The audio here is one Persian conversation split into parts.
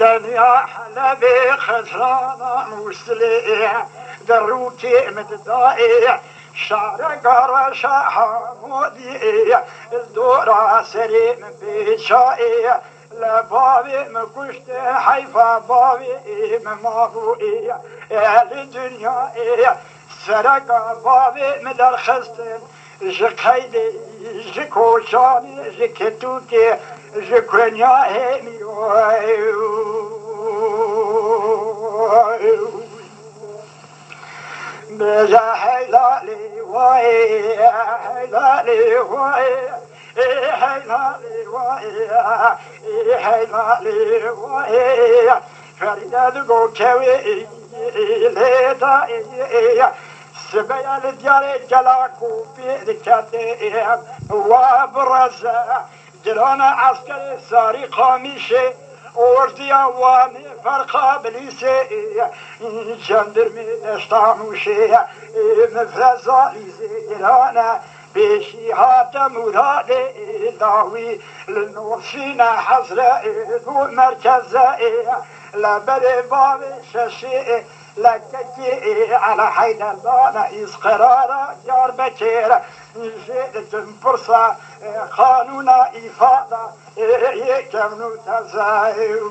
دنيا حلبي خسرانة موسلي دروكي متضايع شعر قرش حمودي الدورة سريم بشائي لبابي مكشت حيفا بابي ممابوئي لدنيا سرق بابي مدر خستن جقيدي جكوشاني جكتوكي جكونيا هيمي بجا حيلالي واي حيلالي واي حيلالي واي حيلالي واي فريدة دقو كوي ليدا سبيا لدياري جلاكو في ذكاتي وابرزا جلانا عسكري ساري قاميشي وردي اواني فرقا بليسي جندرمي دشتانوشي مفرزا ليزي جلانا بيشي هاتا مرادي داوي لنوشينا حزرا مركزا لبري بابي ششي لكتي على حيدر دانا إز قرارا جار بكير جيدة فرصة قانونا إفادة يكمنو تزايو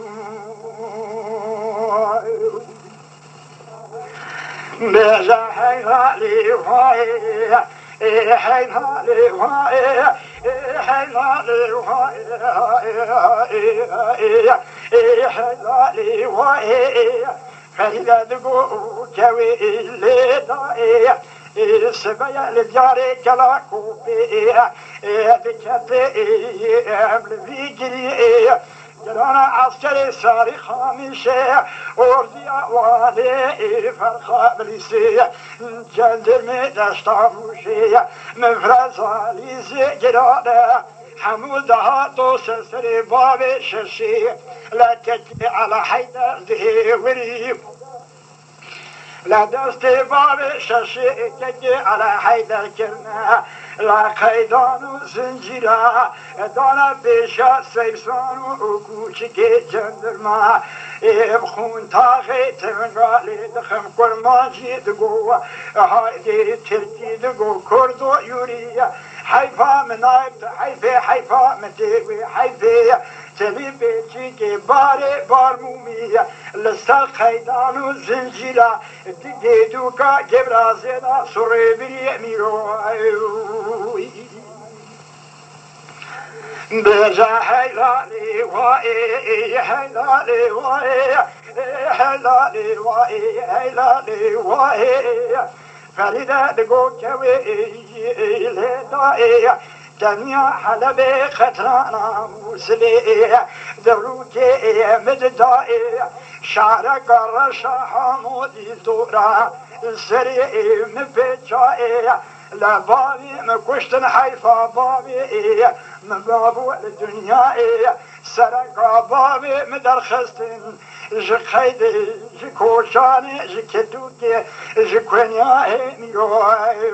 بيجا حيلالي واي حيلالي واي حيلالي واي حيلالي واي فإذا دقوا كوي اللي ضايع سبيا لدياري كلاكو بيع بكتي بالفيجري جرانا عسكري ساري خامشي وردي أوالي فرخا بليسي جندر مدشتاموشي مفرزا ليزي جرانا حمودها دوس سري بابي ششي لا تجي على حيدر ذهوري لا دستي بابي ششي تجي على حيدر كرنا لا قيدان زنجيرا دانا بيشا سيبسان وكوشكي جندرما بخون تاغي تنغالي دخم كرمانجي دقو هايدي تركي دقو كردو يوريا حيفا منايب حيفا مديوي حيفا تبي بيتي باري بارمومية لسا قيدان وزنجيرا ديدوكا جبرازينا سوريبري ميرو بجا حيلالي واي حيلالي واي حيلالي واي حيلالي واي فريدة دقو كوي لدائي دنيا حلبي خطرانا موسلي دروكي مددائي شعر قرش حمودي دورا سريع مبجائي لبابي مكشتن حيفا بابي مبابو الدنيا سرق بابي مدرخستن جخيدي جكوشاني جكدوكي جكونيا ميوائي